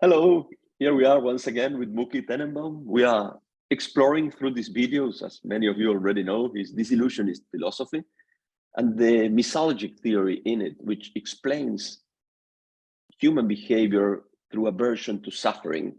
Hello, here we are once again with Mookie Tenembaum. We are exploring through these videos, as many of you already know, his disillusionist philosophy and the misalgic theory in it, which explains human behavior through aversion to suffering.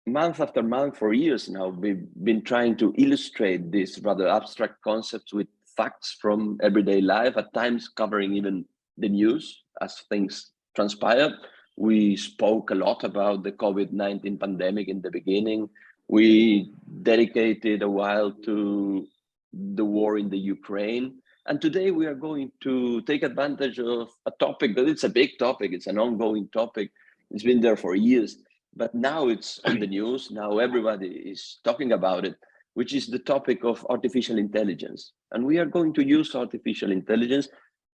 Month after month, for years now, we've been trying to illustrate these rather abstract concepts with facts from everyday life, at times covering even the news as things transpire. We spoke a lot about the COVID-19 pandemic in the beginning. We dedicated a while to the war in the Ukraine. And today we are going to take advantage of a topic that it's a big topic. It's an ongoing topic. It's been there for years, but now it's on the news. Now everybody is talking about it, which is the topic of artificial intelligence. And we are going to use artificial intelligence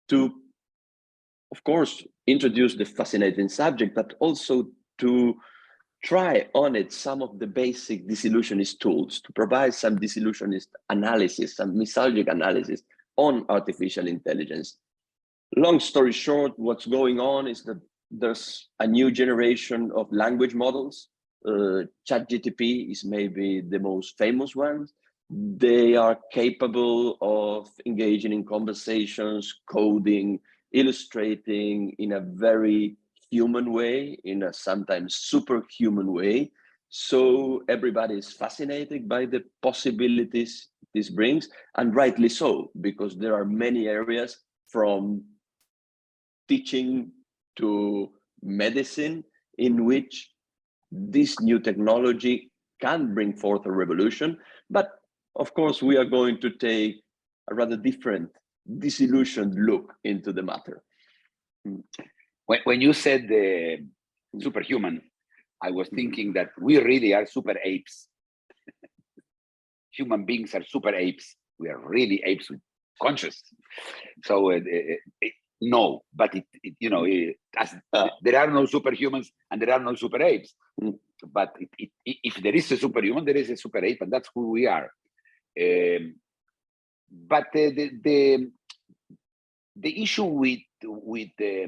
to, of course, introduce the fascinating subject, but also to try on it some of the basic disillusionist tools, to provide some disillusionist analysis, some misalgic analysis on artificial intelligence. Long story short, what's going on is that there's a new generation of language models. ChatGPT is maybe the most famous one. They are capable of engaging in conversations, coding, illustrating in a very human way, in a sometimes superhuman way. So everybody is fascinated by the possibilities this brings, and rightly so, because there are many areas from teaching to medicine in which this new technology can bring forth a revolution. But of course, we are going to take a rather different, disillusioned look into the matter. When you said superhuman, I was thinking that we really are super apes. Human beings are super apes. We are really apes with conscious. So no, but there are no superhumans and there are no super apes. But if there is a superhuman, there is a super ape, and that's who we are. But the issue with the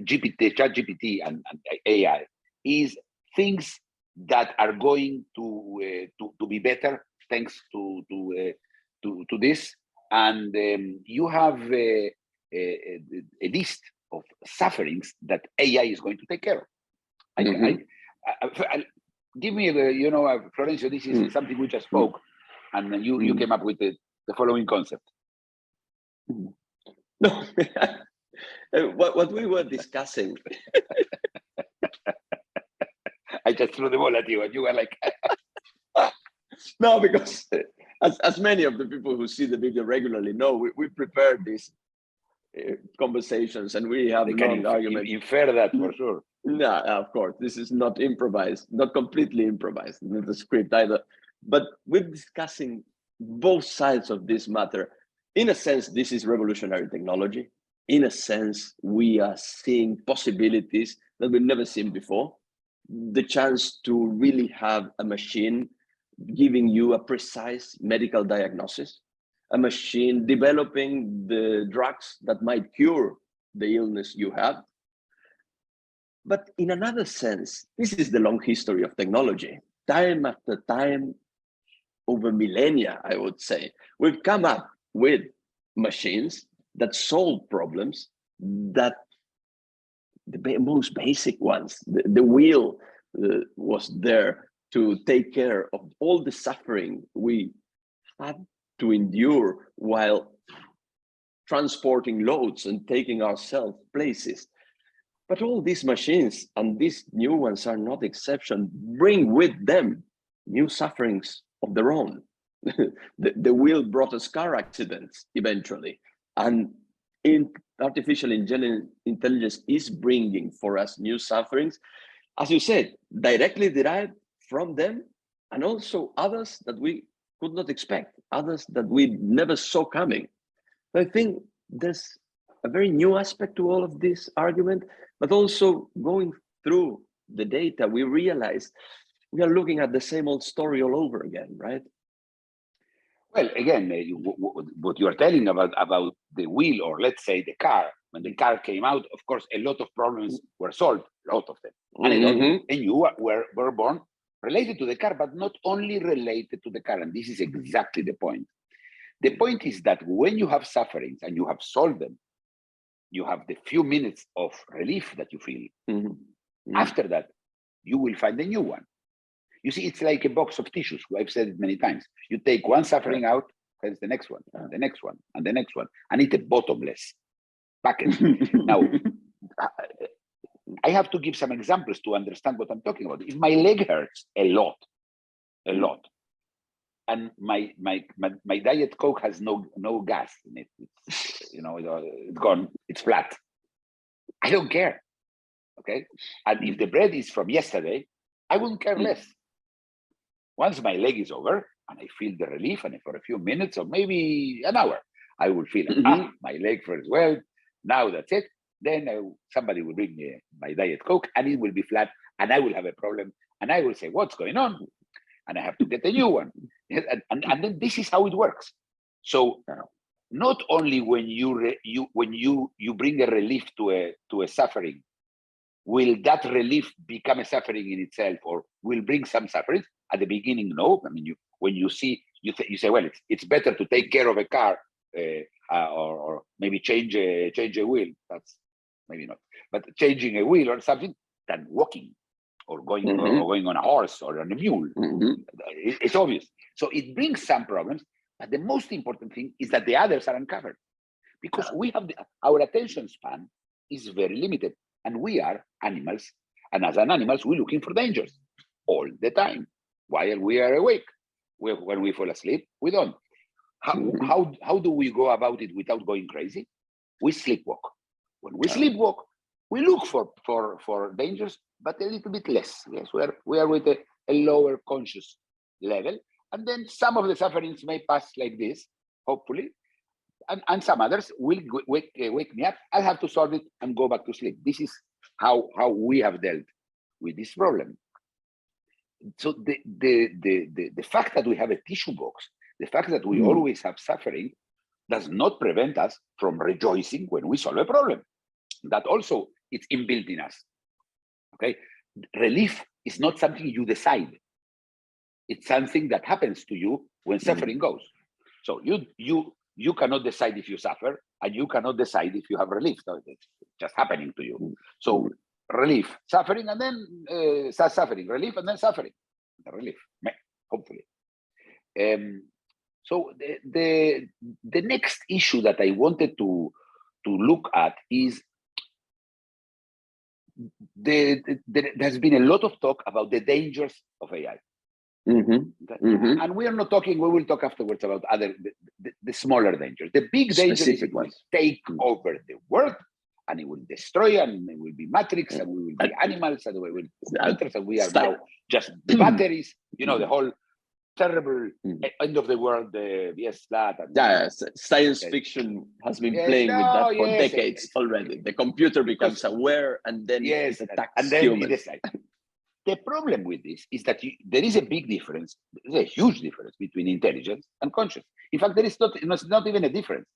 ChatGPT and AI is things that are going to be better thanks to this, and you have a list of sufferings that AI is going to take care of. Give me Florencio, this is something we just spoke, and then you came up with the following concept. No, what we were discussing. I just threw the ball at you, and you were like, no, because as many of the people who see the video regularly know, we prepare these conversations and we have long arguments. Infer that for sure. No, of course, this is not improvised, not completely improvised, not the script either. But we're discussing both sides of this matter. In a sense, this is revolutionary technology. In a sense, we are seeing possibilities that we've never seen before. The chance to really have a machine giving you a precise medical diagnosis, a machine developing the drugs that might cure the illness you have. But in another sense, this is the long history of technology. Time after time, over millennia, I would say, we've come up with machines that solve problems that the most basic ones, the wheel was there to take care of all the suffering we had to endure while transporting loads and taking ourselves places. But all these machines, and these new ones are not exception, bring with them new sufferings of their own. The wheel brought us car accidents eventually. And artificial intelligence is bringing for us new sufferings, as you said, directly derived from them, and also others that we could not expect, others that we never saw coming. I think there's a very new aspect to all of this argument, but also going through the data, we realize we are looking at the same old story all over again, right? Well, again, what you are telling about the wheel, or let's say the car, When the car came out, of course, a lot of problems were solved, a lot of them. And a lot and you were born related to the car, but not only related to the car. And this is exactly the point. The point is that when you have sufferings and you have solved them, you have the few minutes of relief that you feel. After that, you will find a new one. You see, it's like a box of tissues. I've said it many times. You take one suffering out, there's the next one, and the next one, and the next one, and it's a bottomless bucket. Now, I have to give some examples to understand what I'm talking about. If my leg hurts a lot, and my Diet Coke has no gas in it, it's gone, it's flat, I don't care, okay? And if the bread is from yesterday, I wouldn't care less. Once my leg is over and I feel the relief, and for a few minutes or maybe an hour, I will feel my leg feels well. Now that's it. Then somebody will bring me my Diet Coke and it will be flat, and I will have a problem, and I will say, what's going on? And I have to get a new one. And then this is how it works. So not only when you bring a relief to a suffering, will that relief become a suffering in itself, or will bring some suffering? At the beginning, no. I mean, when you see, you say, well, it's better to take care of a car or maybe change a wheel. That's maybe not, but changing a wheel or something than walking or going on a horse or on a mule. It's obvious. So it brings some problems, but the most important thing is that the others are uncovered, because we have our attention span is very limited, and we are animals, and as animals, we're looking for dangers all the time while we are awake. When we fall asleep, we don't. How do we go about it without going crazy? We sleepwalk. When we sleepwalk, we look for dangers, but a little bit less. Yes, we are with a lower conscious level, and then some of the sufferings may pass like this, hopefully, and some others will wake me up. I'll have to solve it and go back to sleep. This is how we have dealt with this problem. So the fact that we have a tissue box, the fact that we always have suffering, does not prevent us from rejoicing when we solve a problem. That also it's inbuilt in us. Okay, relief is not something you decide. It's something that happens to you when suffering goes. So you cannot decide if you suffer, and you cannot decide if you have relief. So it's just happening to you. So relief, suffering, and then suffering, relief, and then suffering, relief, hopefully. So the next issue that I wanted to look at is there has been a lot of talk about the dangers of AI. And we are not talking, we will talk afterwards about the smaller dangers. The big danger is it will take over the world, and it will destroy, and it will be matrix, and we will be animals, and we will be computers, and we are now just batteries, the whole terrible end of the world, science fiction has been playing with that for decades already. The computer becomes aware, and then it attacks humans. The problem with this is that there is a big difference, there's a huge difference between intelligence and conscious. In fact, there is not even a difference.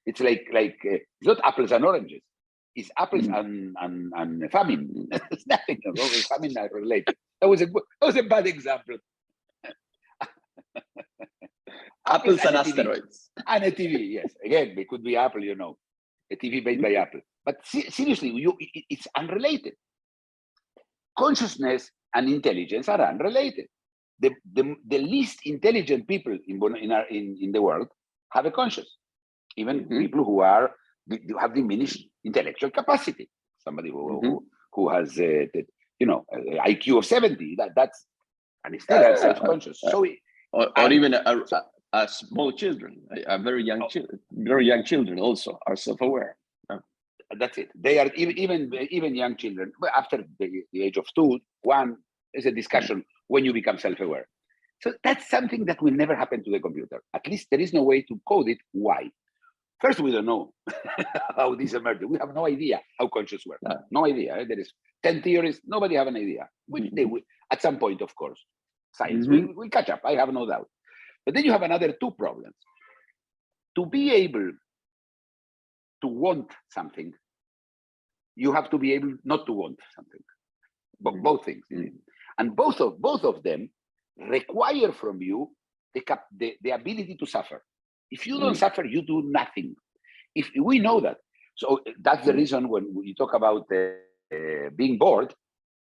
It's like it's not apples and oranges. It's apples and famine. It's nothing. Famine are related. That was a bad example. Apples and asteroids. And a TV, yes. Again, it could be Apple, a TV made by Apple. But seriously, it's unrelated. Consciousness and intelligence are unrelated. The least intelligent people in the world have a conscious. Even people who have diminished intellectual capacity. Somebody who has IQ of 70. That's and it's still self-conscious. Or even a small children, very young children also are self-aware. That's it. They are even young children. But after the age of 2, 1 is a discussion when you become self-aware. So that's something that will never happen to the computer. At least there is no way to code it. Why? First, we don't know how this emerged. We have no idea how conscious works. No idea. There is 10 theories. Nobody have an idea. Which they will, at some point, of course, science will catch up. I have no doubt. But then you have another 2 problems. To be able to want something, you have to be able not to want something. Both things. And both of them require from you the ability to suffer. If you don't suffer, you do nothing. If we know that. So that's the reason when you talk about being bored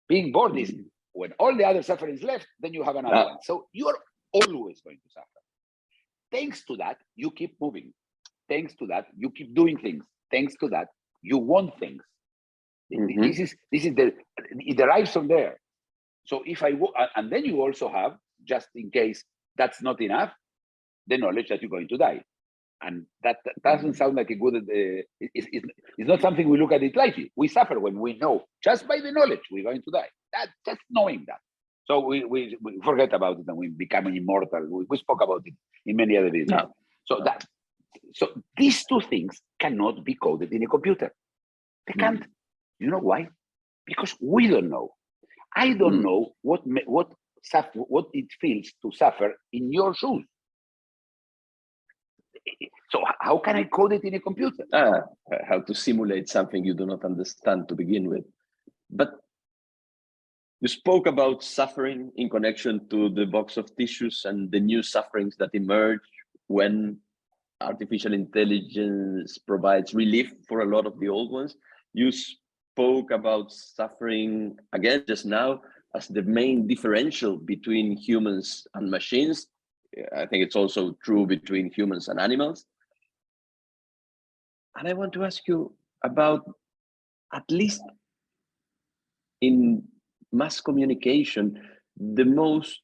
is when all the other suffering is left, then you have another one. So you're always going to suffer. Thanks to that, you keep moving. Thanks to that, you keep doing things. Thanks to that, you want things. This is it derives from there. So if and then you also have, just in case that's not enough, the knowledge that you're going to die. And that doesn't sound like a good, it's not something we look at it lightly. We suffer when we know, just by the knowledge, we're going to die. Just knowing that. So we forget about it and we become immortal. We spoke about it in many other videos. So these two things cannot be coded in a computer. They can't. You know why? Because we don't know. I don't know what it feels to suffer in your shoes. So how can I code it in a computer? How to simulate something you do not understand to begin with. But you spoke about suffering in connection to the box of tissues and the new sufferings that emerge when artificial intelligence provides relief for a lot of the old ones. You spoke about suffering again just now as the main differential between humans and machines. I think it's also true between humans and animals. And I want to ask you about, at least in mass communication, the most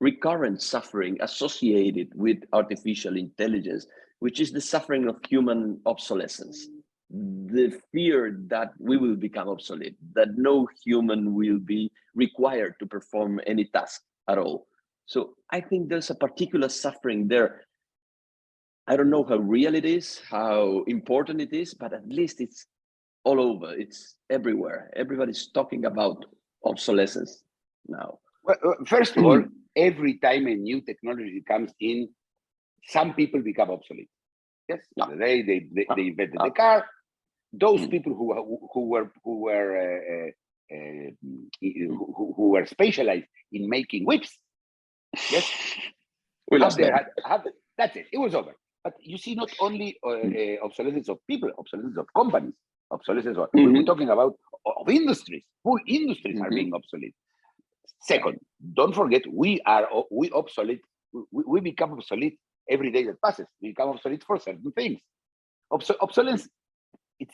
recurrent suffering associated with artificial intelligence, which is the suffering of human obsolescence. The fear that we will become obsolete, that no human will be required to perform any task at all. So I think there's a particular suffering there. I don't know how real it is, how important it is, but at least it's all over. It's everywhere. Everybody's talking about obsolescence now. Well, first of all, every time a new technology comes in, some people become obsolete. Yes, they invented the car. Those people who were specialized in making whips, yes, we lost them. That's it. It was over. But you see, not only obsolescence of people, obsolescence of companies, obsolescence of we're talking about of industries. Whole industries are being obsolete. Second, don't forget, we obsolete. We become obsolete every day that passes. We become obsolete for certain things. Obsolescence,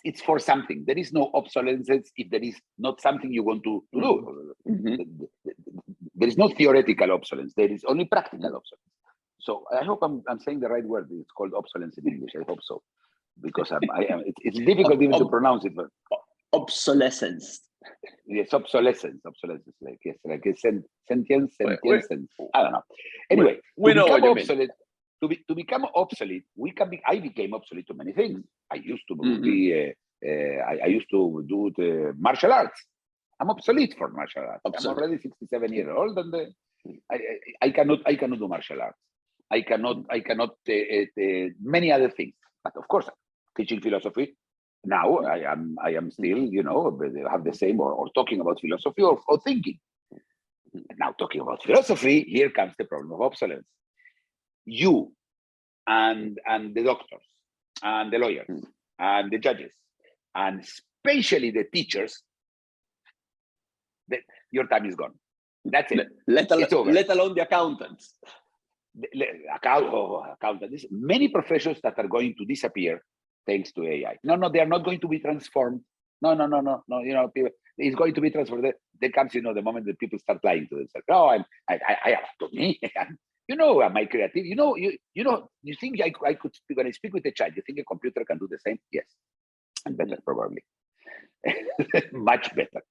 it's for something. There is no obsolescence if there is not something you want to do. There is no theoretical obsolescence. There is only practical obsolescence. So I hope I'm saying the right word. It's called obsolescence in English. I hope so, because it's difficult even to pronounce it. But obsolescence. Yes, obsolescence, like a sentence. I don't know. Anyway, we know what you obsolete. To become obsolete, I became obsolete to many things. I used to be. I used to do the martial arts. I'm obsolete for martial arts. I'm already 67 years old, and I cannot do martial arts. I cannot many other things. But of course, teaching philosophy. Now I am still, have the same or talking about philosophy or thinking. Now talking about philosophy, here comes the problem of obsolescence. You and the doctors and the lawyers and the judges and especially the teachers, your time is gone. That's it. Let alone the accountants. Accountants. Many professions that are going to disappear thanks to AI. No, they are not going to be transformed. No. People, it's going to be transformed. There comes, the moment that people start lying to themselves. Oh, am I creative? You think I could speak when I speak with a child? You think a computer can do the same? Yes, and better probably, much better.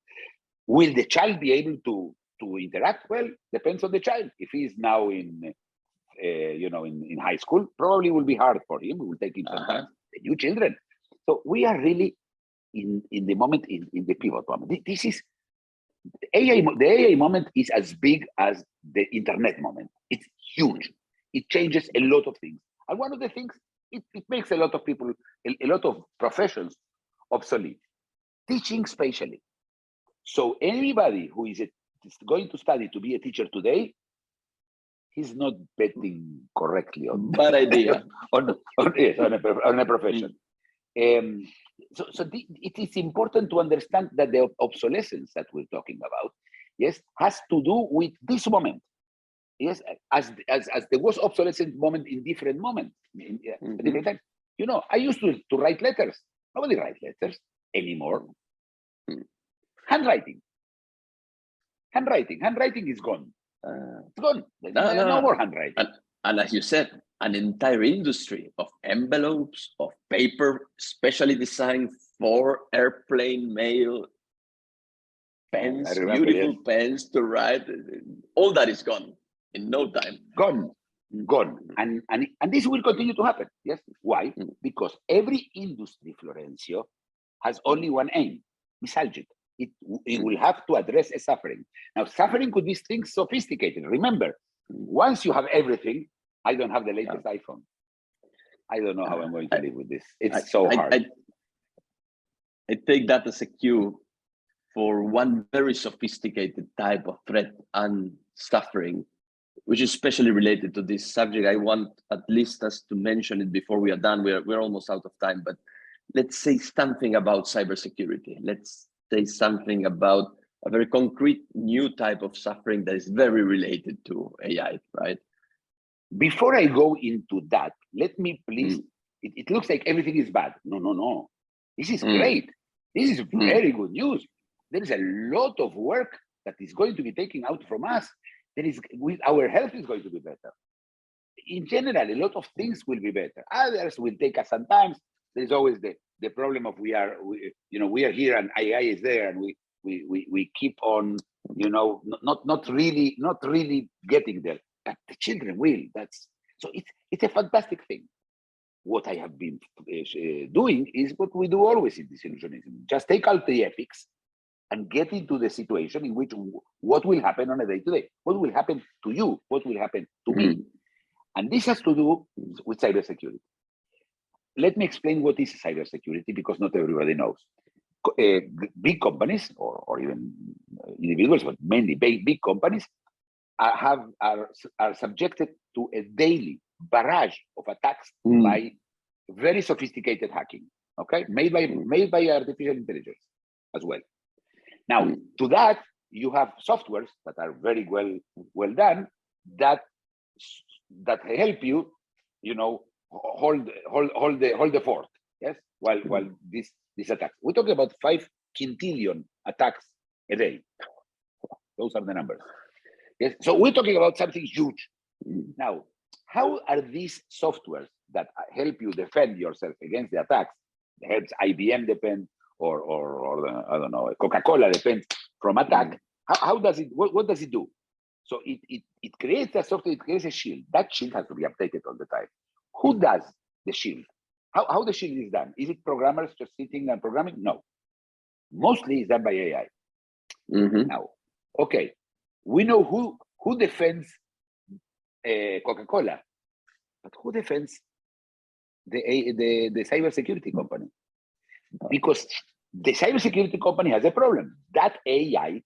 Will the child be able to interact? Well, depends on the child. If he is now in high school, probably will be hard for him. It will take him some time. The new children. So we are really in the moment, in the pivot moment. This is AI. The AI moment is as big as the internet moment. It's huge. It changes a lot of things. And one of the things it makes a lot of people, a lot of professions obsolete. Teaching spatially. So anybody who is going to study to be a teacher today, he's not betting correctly on bad idea on a profession. It is important to understand that the obsolescence that we're talking about, yes, has to do with this moment. Yes, as there was obsolescent moment in different moments, different times. You know, I used to write letters. Nobody writes letters anymore. Handwriting is gone. It's gone. No more handwriting. And as you said, an entire industry of envelopes, of paper, specially designed for airplane mail, pens, beautiful pens to write. All that is gone in no time. Gone. And this will continue to happen. Yes. Why? Because every industry, Florencio, has only one aim: misalgic. It will have to address a suffering. Now, suffering could be things sophisticated. Remember, once you have everything, I don't have the latest iPhone. I don't know how I'm going to live with this. It's so hard. I take that as a cue for one very sophisticated type of threat and suffering, which is especially related to this subject. I want at least us to mention it before we are done. We're almost out of time, but let's say something about cybersecurity. Let's say something about a very concrete new type of suffering that is very related to AI, right? Before I go into that, let me please, it looks like everything is bad. No. This is great. This is very good news. There is a lot of work that is going to be taken out from us. Our health is going to be better. In general, a lot of things will be better. Others will take us sometimes. There's always the problem of we are here and AI is there, and we keep on, not really getting there. But the children will. It's a fantastic thing. What I have been doing is what we do always in disillusionism. Just take out the epics and get into the situation in which what will happen on a day-to-day. What will happen to you? What will happen to me? And this has to do with cybersecurity. Let me explain what is cybersecurity, because not everybody knows. Big companies, or even individuals, but mainly big companies, are subjected to a daily barrage of attacks by very sophisticated hacking. Okay, made by artificial intelligence as well. Now, to that you have softwares that are very well done that help you, hold the fort. Yes, while these attacks. We're talking about 5 quintillion attacks a day. Those are the numbers. Yes, so we're talking about something huge. Now, how are these softwares that help you defend yourself against the attacks? Helps IBM defend, or I don't know, Coca-Cola defend from attack. How does it? What does it do? So it creates a software. It creates a shield. That shield has to be updated all the time. Who does the shield? How the shield is done? Is it programmers just sitting and programming? No. Mostly it's done by AI. Now, okay, we know who defends Coca-Cola, but who defends the cybersecurity company? Because the cybersecurity company has a problem. That AI,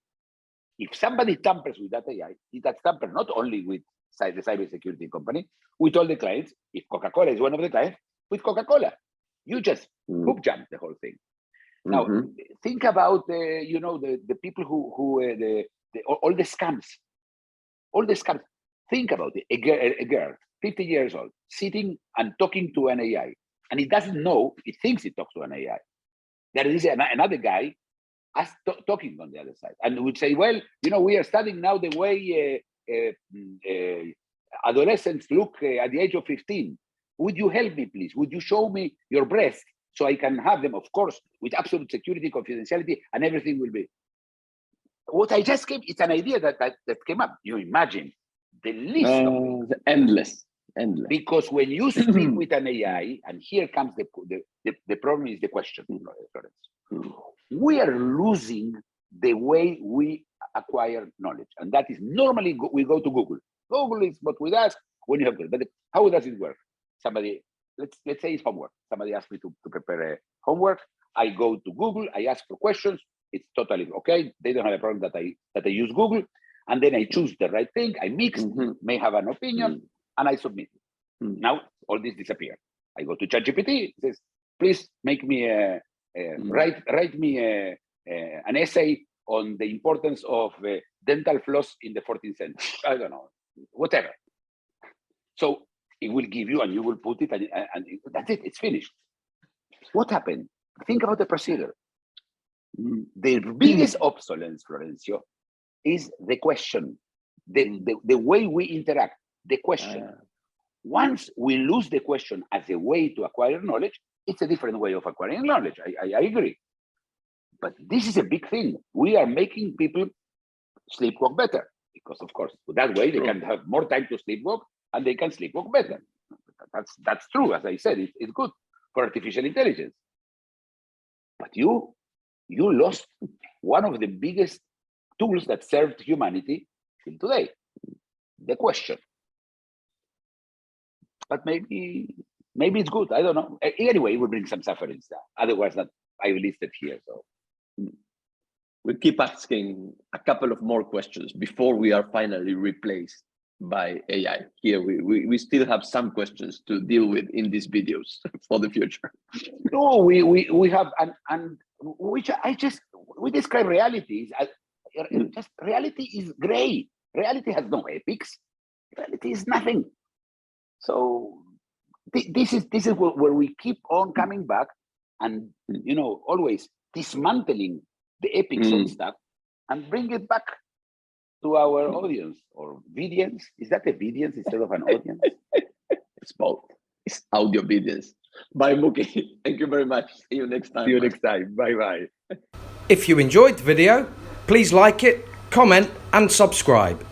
if somebody tampers with that AI, that's tampered not only with the cybersecurity company, with all the clients. If Coca-Cola is one of the clients, with Coca-Cola, you just hook jump the whole thing. Now, think about the people who all the scams, Think about it. A girl, 50 years old, sitting and talking to an AI, and he doesn't know. He thinks he talks to an AI. There is another guy talking on the other side, and would say, "Well, we are studying now the way adolescents look at the age of 15. Would you help me, please? Would you show me your breast so I can have them, of course, with absolute security, confidentiality, and everything will be." What I just gave, it's an idea that came up. You imagine the list of endless. Because when you speak with an AI, and here comes the problem is the question, Florence. We are losing the way we acquire knowledge, and that is normally we go to Google. Google is what we ask when you have Google. But how does it work? Somebody let's say it's homework. Somebody asked me to prepare a homework. I go to Google, I ask for questions. It's totally okay. They don't have a problem that I use Google, and then I choose the right thing. I mix, may have an opinion, and I submit. Now all this disappears. I go to ChatGPT. It says, please make me write me an essay on the importance of dental floss in the 14th century. I don't know, whatever. So it will give you, and you will put it, and that's it. It's finished. What happened? Think about the procedure. The biggest obsolescence, Florencio, is the question, the way we interact, the question. Once we lose the question as a way to acquire knowledge, it's a different way of acquiring knowledge. I agree. But this is a big thing. We are making people sleepwalk better because, of course, that way they can have more time to sleepwalk and they can sleepwalk better. That's true. As I said, it's good for artificial intelligence. But you lost one of the biggest tools that served humanity till today, the question. But maybe it's good. I don't know. Anyway, it will bring some sufferings. Otherwise, that I listed here. So we'll keep asking a couple of more questions before we are finally replaced by AI. Here, we still have some questions to deal with in these videos for the future. No, we have, and which we describe reality as just reality is gray. Reality has no epics. Reality is nothing. So this is where we keep on coming back, and always dismantling the epics and stuff, and bring it back to our audience or vidience. Is that a vidience instead of an audience? It's both. It's audio vidience. Bye, Mookie. Thank you very much. See you next time. See you next time. Bye-bye. If you enjoyed the video, please like it, comment and subscribe.